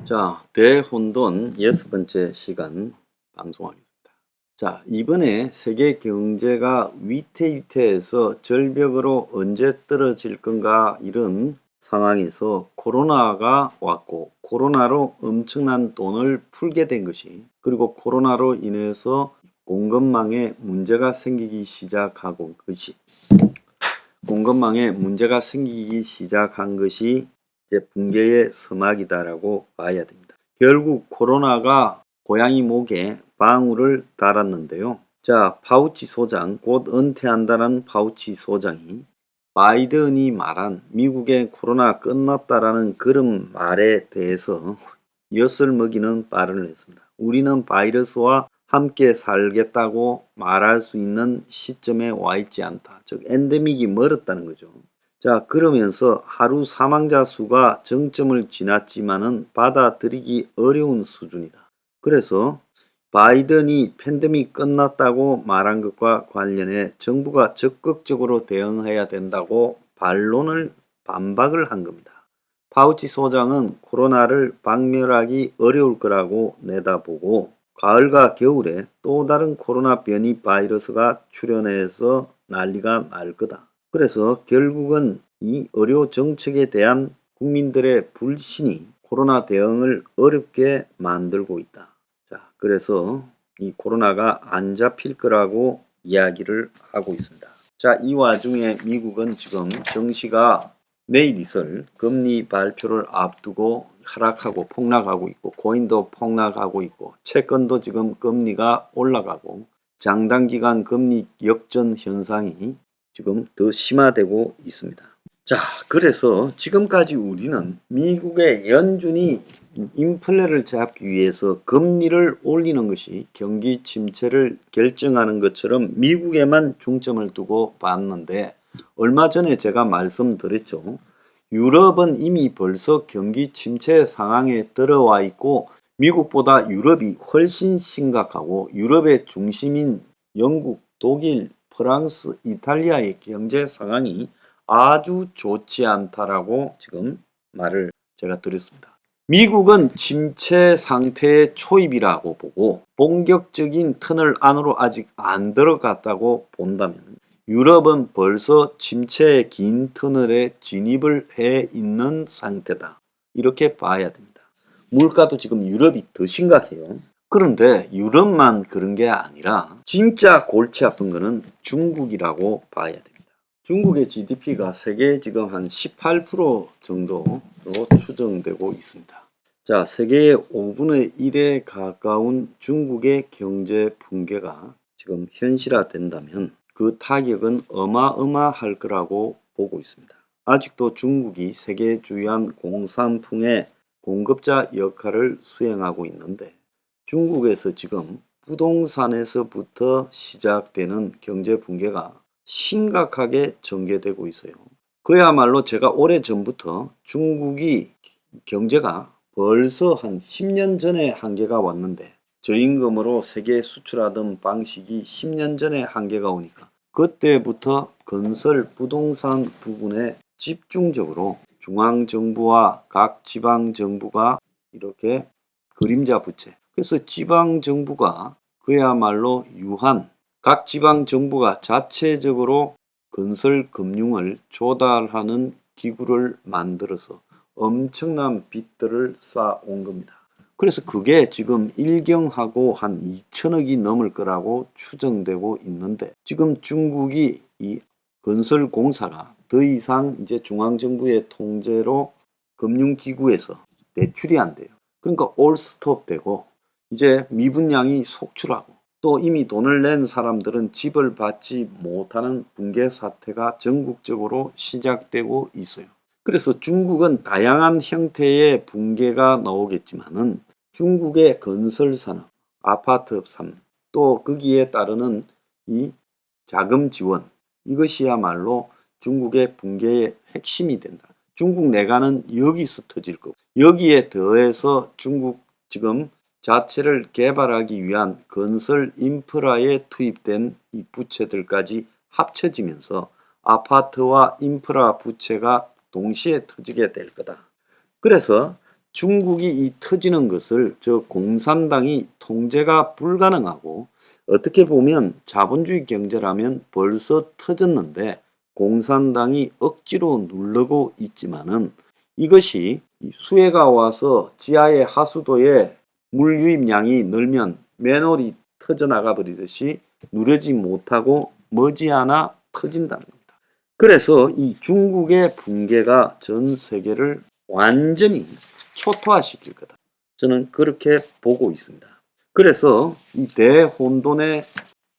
자, 대혼돈 6번째 시간 방송하겠습니다. 자, 이번에 세계 경제가 위태위태해서 절벽으로 언제 떨어질 건가 이런 상황에서 코로나가 왔고 코로나로 엄청난 돈을 풀게 된 것이 그리고 코로나로 인해서 공급망에 문제가 생기기 시작하고 공급망에 문제가 생기기 시작한 것이 이제 붕괴의 서막이다라고 봐야 됩니다. 결국 코로나가 고양이 목에 방울을 달았는데요. 자, 파우치 소장, 곧 은퇴한다는 파우치 소장이 바이든이 말한 미국의 코로나 끝났다라는 그런 말에 대해서 엿을 먹이는 발언을 했습니다. 우리는 바이러스와 함께 살겠다고 말할 수 있는 시점에 와 있지 않다. 즉 엔데믹이 멀었다는 거죠. 자, 그러면서 하루 사망자 수가 정점을 지났지만은 받아들이기 어려운 수준이다. 그래서 바이든이 팬데믹 끝났다고 말한 것과 관련해 정부가 적극적으로 대응해야 된다고 반박을 한 겁니다. 파우치 소장은 코로나를 박멸하기 어려울 거라고 내다보고 가을과 겨울에 또 다른 코로나 변이 바이러스가 출현해서 난리가 날 거다. 그래서 결국은 이 의료 정책에 대한 국민들의 불신이 코로나 대응을 어렵게 만들고 있다. 자, 그래서 이 코로나가 안 잡힐 거라고 이야기를 하고 있습니다. 자, 이 와중에 미국은 지금 정시가 내일 있을 금리 발표를 앞두고 하락하고 폭락하고 있고 고인도 폭락하고 있고 채권도 지금 금리가 올라가고 장단기간 금리 역전 현상이 지금 더 심화되고 있습니다. 자, 그래서 지금까지 우리는 미국의 연준이 인플레를 잡기 위해서 금리를 올리는 것이 경기 침체를 결정하는 것처럼 미국에만 중점을 두고 봤는데 얼마 전에 제가 말씀드렸죠. 유럽은 이미 벌써 경기 침체 상황에 들어와 있고 미국보다 유럽이 훨씬 심각하고 유럽의 중심인 영국, 독일, 프랑스, 이탈리아의 경제 상황이 아주 좋지 않다라고 지금 말을 제가 드렸습니다. 미국은 침체 상태의 초입이라고 보고 본격적인 터널 안으로 아직 안 들어갔다고 본다면 유럽은 벌써 침체의 긴 터널에 진입을 해 있는 상태다. 이렇게 봐야 됩니다. 물가도 지금 유럽이 더 심각해요. 그런데 유럽만 그런 게 아니라 진짜 골치 아픈 거는 중국이라고 봐야 됩니다. 중국의 GDP가 세계 지금 한 18% 정도로 추정되고 있습니다. 자, 세계의 5분의 1에 가까운 중국의 경제 붕괴가 지금 현실화된다면 그 타격은 어마어마할 거라고 보고 있습니다. 아직도 중국이 세계 주요한 공산품의 공급자 역할을 수행하고 있는데 중국에서 지금 부동산에서부터 시작되는 경제 붕괴가 심각하게 전개되고 있어요. 그야말로 제가 오래전부터 중국이 경제가 벌써 한 10년 전에 한계가 왔는데 저임금으로 세계에 수출하던 방식이 10년 전에 한계가 오니까 그때부터 건설 부동산 부분에 집중적으로 중앙정부와 각 지방정부가 이렇게 그림자 부채 그래서 지방정부가 그야말로 각 지방정부가 자체적으로 건설 금융을 조달하는 기구를 만들어서 엄청난 빚들을 쌓아온 겁니다. 그래서 그게 지금 일경하고 한 2천억이 넘을 거라고 추정되고 있는데 지금 중국이 이 건설공사가 더 이상 이제 중앙정부의 통제로 금융기구에서 대출이 안 돼요. 그러니까 올 스톱되고 이제 미분양이 속출하고 또 이미 돈을 낸 사람들은 집을 받지 못하는 붕괴 사태가 전국적으로 시작되고 있어요. 그래서 중국은 다양한 형태의 붕괴가 나오겠지만은 중국의 건설 산업, 아파트 산업, 또 거기에 따르는 이 자금 지원 이것이야말로 중국의 붕괴의 핵심이 된다. 중국 내가는 여기서 터질 거고 여기에 더해서 중국 지금 자체를 개발하기 위한 건설 인프라에 투입된 이 부채들까지 합쳐지면서 아파트와 인프라 부채가 동시에 터지게 될 거다. 그래서 중국이 이 터지는 것을 저 공산당이 통제가 불가능하고 어떻게 보면 자본주의 경제라면 벌써 터졌는데 공산당이 억지로 누르고 있지만은 이것이 수해가 와서 지하의 하수도에 물 유입량이 늘면 맨홀이 터져나가 버리듯이 누르지 못하고 머지않아 터진다는 겁니다. 그래서 이 중국의 붕괴가 전 세계를 완전히 초토화시킬 거다. 저는 그렇게 보고 있습니다. 그래서 이 대혼돈의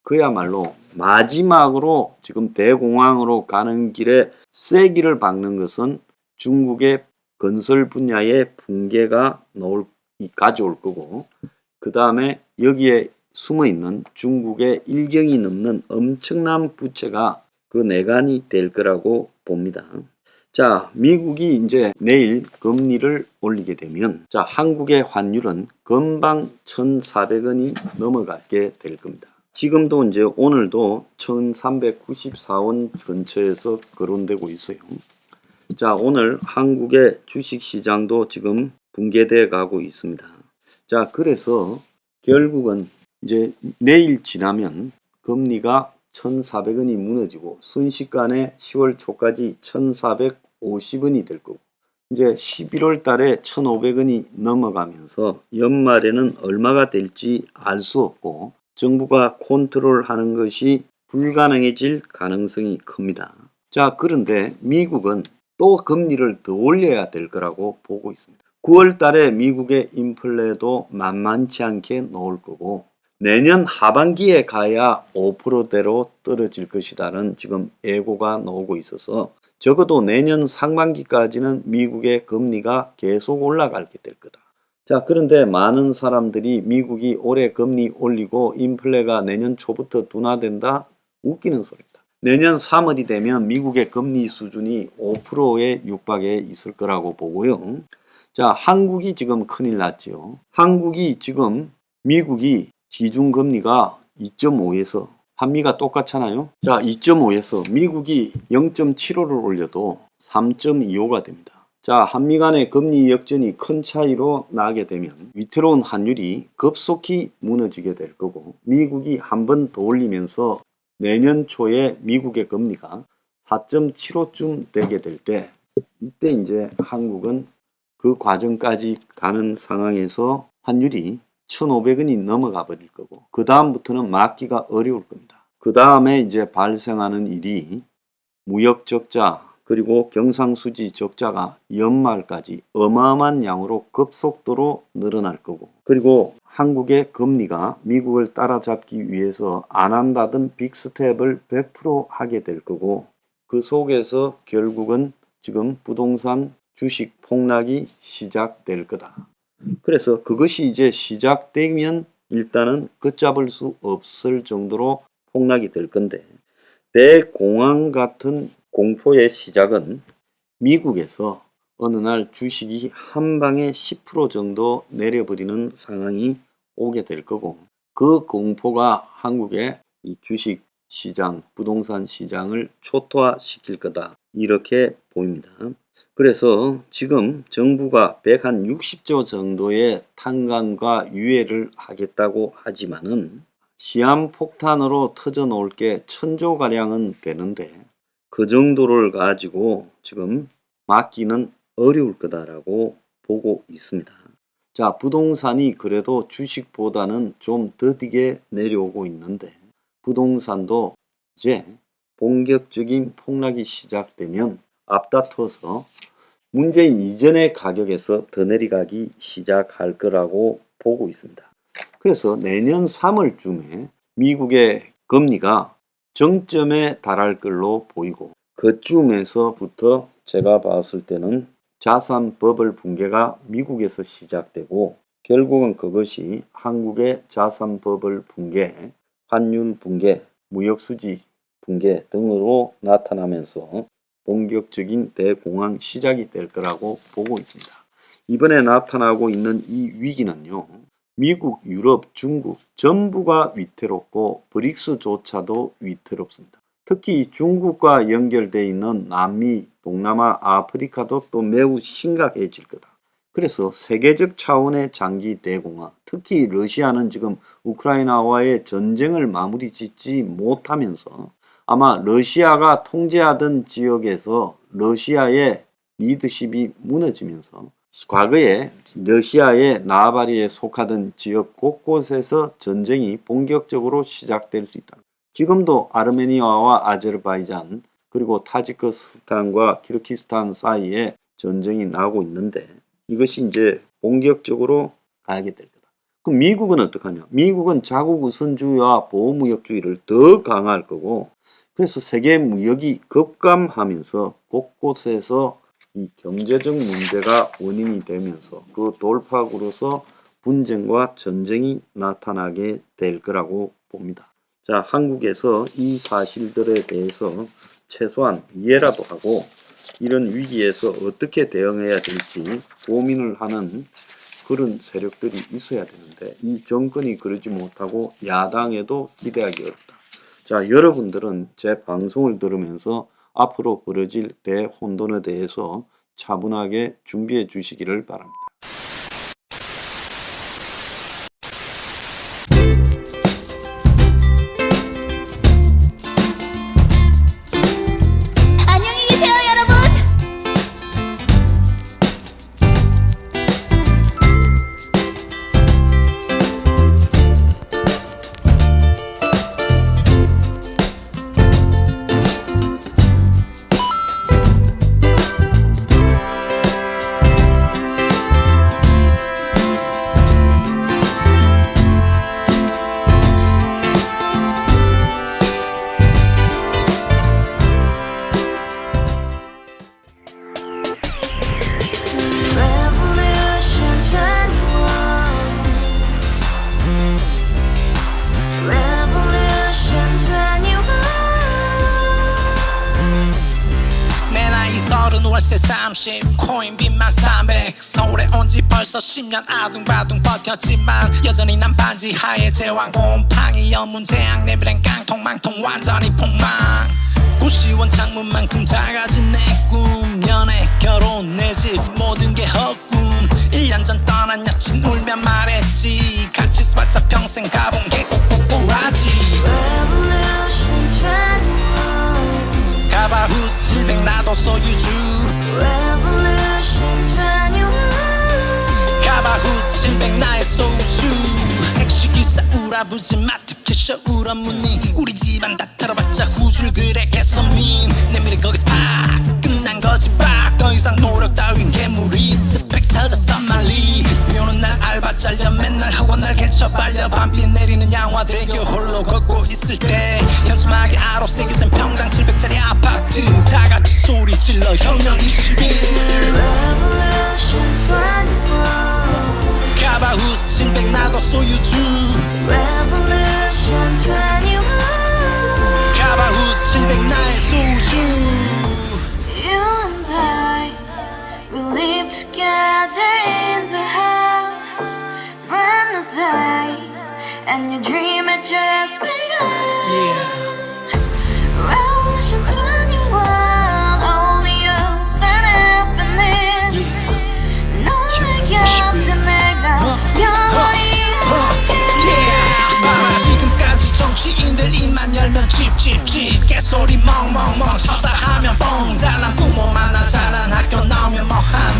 그야말로 마지막으로 지금 대공황으로 가는 길에 쐐기를 박는 것은 중국의 건설 분야의 붕괴가 가져올 거고, 그 다음에 여기에 숨어 있는 중국의 일경이 넘는 엄청난 부채가 그 내관이 될 거라고 봅니다. 자, 미국이 이제 내일 금리를 올리게 되면, 자, 한국의 환율은 금방 1,400원이 넘어가게 될 겁니다. 지금도 이제 오늘도 1,394원 근처에서 거론되고 있어요. 자, 오늘 한국의 주식시장도 지금 붕괴돼 가고 있습니다. 자, 그래서 결국은 이제 내일 지나면 금리가 1,400원이 무너지고 순식간에 10월 초까지 1,450원이 될 거고, 이제 11월 달에 1,500원이 넘어가면서 연말에는 얼마가 될지 알 수 없고 정부가 컨트롤하는 것이 불가능해질 가능성이 큽니다. 자, 그런데 미국은 또 금리를 더 올려야 될 거라고 보고 있습니다. 9월 달에 미국의 인플레도 만만치 않게 나올 거고 내년 하반기에 가야 5%대로 떨어질 것이라는 지금 예고가 나오고 있어서 적어도 내년 상반기까지는 미국의 금리가 계속 올라가게 될 거다. 자, 그런데 많은 사람들이 미국이 올해 금리 올리고 인플레가 내년 초부터 둔화된다? 웃기는 소리입니다. 내년 3월이 되면 미국의 금리 수준이 5%에 육박해 있을 거라고 보고요. 자, 한국이 지금 큰일 났지요. 한국이 지금 미국이 기준금리가 2.5에서 한미가 똑같잖아요. 자, 2.5에서 미국이 0.75를 올려도 3.25가 됩니다. 자, 한미 간의 금리 역전이 큰 차이로 나게 되면 위태로운 환율이 급속히 무너지게 될 거고 미국이 한 번 더 올리면서 내년 초에 미국의 금리가 4.75쯤 되게 될 때 이때 이제 한국은 그 과정까지 가는 상황에서 환율이 1,500원이 넘어가 버릴 거고 그 다음부터는 막기가 어려울 겁니다. 그 다음에 이제 발생하는 일이 무역 적자 그리고 경상수지 적자가 연말까지 어마어마한 양으로 급속도로 늘어날 거고 그리고 한국의 금리가 미국을 따라잡기 위해서 안 한다던 빅스텝을 100% 하게 될 거고 그 속에서 결국은 지금 부동산 주식 폭락이 시작될 거다. 그래서 그것이 이제 시작되면 일단은 걷잡을 수 없을 정도로 폭락이 될 건데 대공황 같은 공포의 시작은 미국에서 어느 날 주식이 한 방에 10% 정도 내려버리는 상황이 오게 될 거고 그 공포가 한국의 이 주식 시장, 부동산 시장을 초토화시킬 거다. 이렇게 보입니다. 그래서 지금 정부가 160조 정도의 탄광과 유예를 하겠다고 하지만은 시한폭탄으로 터져 놓을 게 1,000조가량은 되는데 그 정도를 가지고 지금 막기는 어려울 거다라고 보고 있습니다. 자, 부동산이 그래도 주식보다는 좀 더디게 내려오고 있는데 부동산도 이제 본격적인 폭락이 시작되면 앞다퉈서 문재인 이전의 가격에서 더 내려가기 시작할 거라고 보고 있습니다. 그래서 내년 3월쯤에 미국의 금리가 정점에 달할 걸로 보이고 그쯤에서부터 제가 봤을 때는 자산 버블 붕괴가 미국에서 시작되고 결국은 그것이 한국의 자산 버블 붕괴, 환율 붕괴, 무역 수지 붕괴 등으로 나타나면서 본격적인 대공황 시작이 될 거라고 보고 있습니다. 이번에 나타나고 있는 이 위기는요. 미국, 유럽, 중국 전부가 위태롭고 브릭스조차도 위태롭습니다. 특히 중국과 연결되어 있는 남미, 동남아, 아프리카도 또 매우 심각해질 거다. 그래서 세계적 차원의 장기 대공화, 특히 러시아는 지금 우크라이나와의 전쟁을 마무리 짓지 못하면서 아마 러시아가 통제하던 지역에서 러시아의 리더십이 무너지면서 과거에 러시아의 나발리에 속하던 지역 곳곳에서 전쟁이 본격적으로 시작될 수 있다. 지금도 아르메니아와 아제르바이잔 그리고 타지크스탄과 키르기스탄 사이에 전쟁이 나고 있는데 이것이 이제 본격적으로 가게 될 거다. 그럼 미국은 어떡하냐? 미국은 자국 우선주의와 보호무역주의를 더 강화할 거고 그래서 세계 무역이 급감하면서 곳곳에서 이 경제적 문제가 원인이 되면서 그 돌파구로서 분쟁과 전쟁이 나타나게 될 거라고 봅니다. 자, 한국에서 이 사실들에 대해서 최소한 이해라도 하고 이런 위기에서 어떻게 대응해야 될지 고민을 하는 그런 세력들이 있어야 되는데 이 정권이 그러지 못하고 야당에도 기대하기 어렵다. 자, 여러분들은 제 방송을 들으면서 앞으로 벌어질 대혼돈에 대해서 차분하게 준비해 주시기를 바랍니다. 안녕히 계세요, 여러분. 월세 30 코인빚만 300 서울에 온 지 벌써 10년 아둥바둥 버텼지만 여전히 난 반지 하에 제왕 곰팡이 연문제약 내비랑 깡통망통 완전히 폭망 90원 창문만큼 작아진 내 꿈 연애 결혼 내 집 모든 게 헛꿈 1년 전 떠난 여친 울며 말했지 같이 써봤자 평생 가본 게 꼭꼭꼭하지 가바후스 700 나도 소유주 가바후스 700 나의 소주 택시기사 우라부지 마트 캐셔 울어무니 우리 집안 다 털어봤자 후줄 그래 개선민 내 미래 거기서 팍 끝난 거지 팍더 이상 노력 따윈 괴물이 스펙 찾아서 말리 비오는 날 알바 잘려 맨날 학원 날 개쳐 빨려 밤비 내리는 양화대교 홀로 걷고 있을 때 현수막에 아로 새겨진 평당 700짜리 아파트 다같이 소리 질러 혁명 21 가바후스 700 나도 소유주 가바후스 700 나의 소주 You and I, we live together in the house. Brand new day, and your dream had just begun. Revolution 21, only hope and happiness. 너의 곁에 내가 영원히 지금까지 정치인들 입만 열면 찝찝찝 개소리 멍멍멍 쳤다 하면 뻥 잘난 부모 만나 잘난 학교 나오면 뭐하나